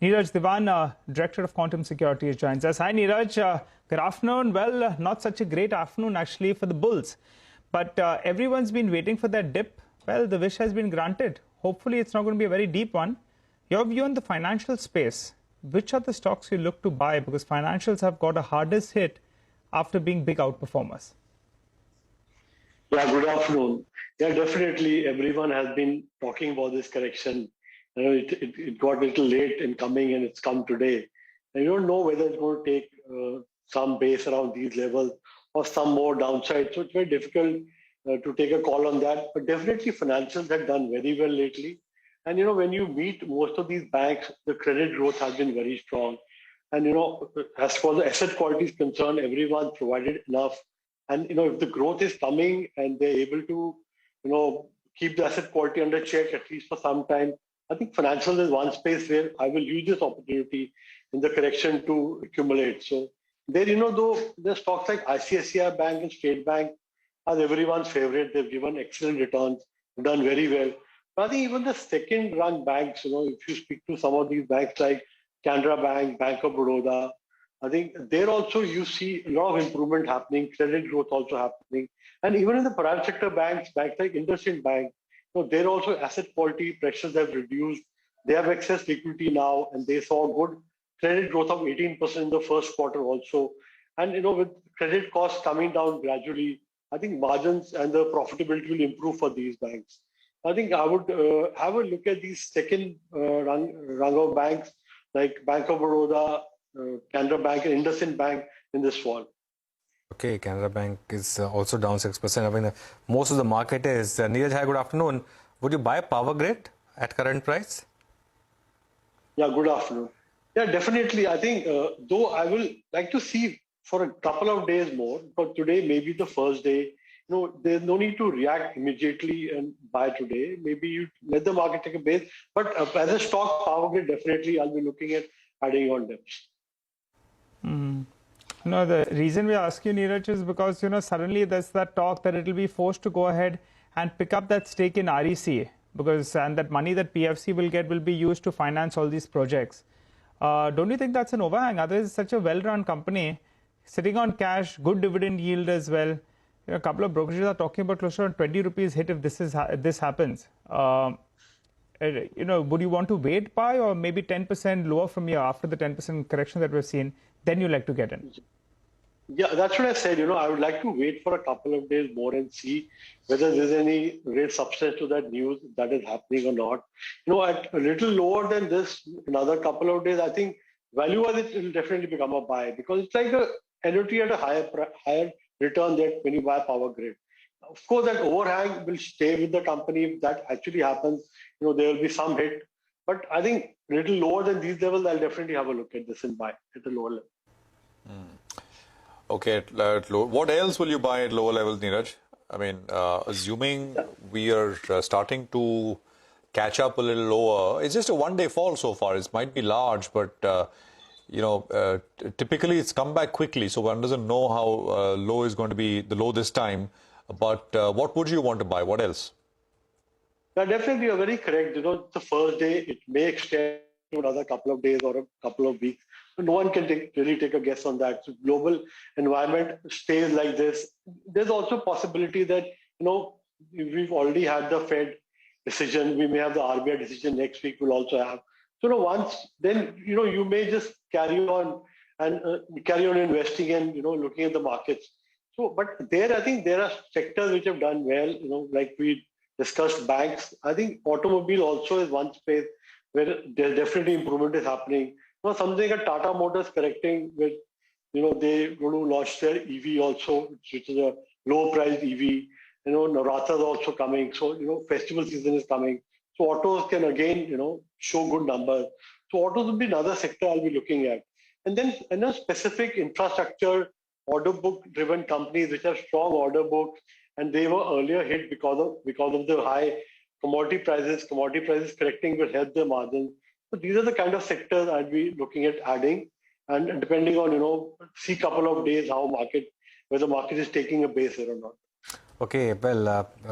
Neeraj Deewan, Director of Quantum Securities, joins us. Hi, Neeraj. Good afternoon. Well, not such a great afternoon, actually, for the bulls. But everyone's been waiting for that dip. Well, the wish has been granted. Hopefully, it's not going to be a very deep one. Your view on the financial space, which are the stocks you look to buy? Because financials have got a hardest hit after being big outperformers. Yeah, good afternoon. Yeah, definitely everyone has been talking about this correction. It got a little late in coming and it's come today. And you don't know whether it's going to take some base around these levels or some more downside. So it's very difficult to take a call on that. But definitely financials have done very well lately. And, when you meet most of these banks, the credit growth has been very strong. And, as far as the asset quality is concerned, everyone provided enough. And, if the growth is coming and they're able to, keep the asset quality under check, at least for some time, I think financials is one space where I will use this opportunity in the correction to accumulate. So there, though the stocks like ICICI Bank and State Bank are everyone's favorite. They've given excellent returns, done very well. But I think even the second-run banks, if you speak to some of these banks like Canara Bank, Bank of Baroda, I think there also you see a lot of improvement happening, credit growth also happening. And even in the private sector banks like IndusInd Bank, there also asset quality pressures have reduced. They have excess liquidity now, and they saw good credit growth of 18% in the first quarter also. And with credit costs coming down gradually, I think margins and the profitability will improve for these banks. I think I would have a look at these second rung of banks like Bank of Baroda, Canara Bank, and IndusInd Bank in this fall. Okay, Canara Bank is also down 6%. I mean, most of the market is. Neeraj, hi, good afternoon. Would you buy Power Grid at current price? Yeah, good afternoon. Yeah, definitely. I think, though I will like to see for a couple of days more, but today may be the first day. There's no need to react immediately and buy today. Maybe you let the market take a base. But as a stock, Power Grid, definitely I'll be looking at adding on dips. No, the reason we ask you, Neeraj, is because, suddenly there's that talk that it'll be forced to go ahead and pick up that stake in REC and that money that PFC will get will be used to finance all these projects. Don't you think that's an overhang? Otherwise, it's such a well-run company, sitting on cash, good dividend yield as well. A couple of brokerages are talking about closer to 20 rupees hit if this happens. Would you want to wait buy or maybe 10% lower from here after the 10% correction that we've seen? Then you like to get in. Yeah, that's what I said. I would like to wait for a couple of days more and see whether there's any real substance to that news that is happening or not. At a little lower than this, another couple of days, I think value-wise it will definitely become a buy because it's like a annuity at a higher return than when you buy Power Grid. Of course, that overhang will stay with the company. If that actually happens, there will be some hit. But I think a little lower than these levels, I'll definitely have a look at this and buy at a lower level. Okay, at low. What else will you buy at lower levels, Neeraj? I mean, assuming we are starting to catch up a little lower, it's just a one-day fall so far. It might be large, but typically it's come back quickly. So one doesn't know how low is going to be the low this time. But what would you want to buy? What else? Yeah, definitely, you're very correct. It's the first day. It may extend to another couple of days or a couple of weeks. So no one can really take a guess on that. So global environment stays like this. There's also a possibility that, we've already had the Fed decision. We may have the RBI decision next week. We'll also have. So then you may just carry on investing and, looking at the markets. So, but I think there are sectors which have done well, like we discussed banks. I think automobile also is one space where there's definitely improvement is happening. Something like Tata Motors correcting with, they're going to launch their EV also, which is a low price EV. Navratra is also coming. So, festival season is coming. So autos can again, show good numbers. So autos will be another sector I'll be looking at. And then specific infrastructure, order book driven companies which have strong order books and they were earlier hit because of the high commodity prices. Commodity prices correcting will help their margins. So these are the kind of sectors I'd be looking at adding, and depending on see couple of days whether the market is taking a base here or not. Okay, well.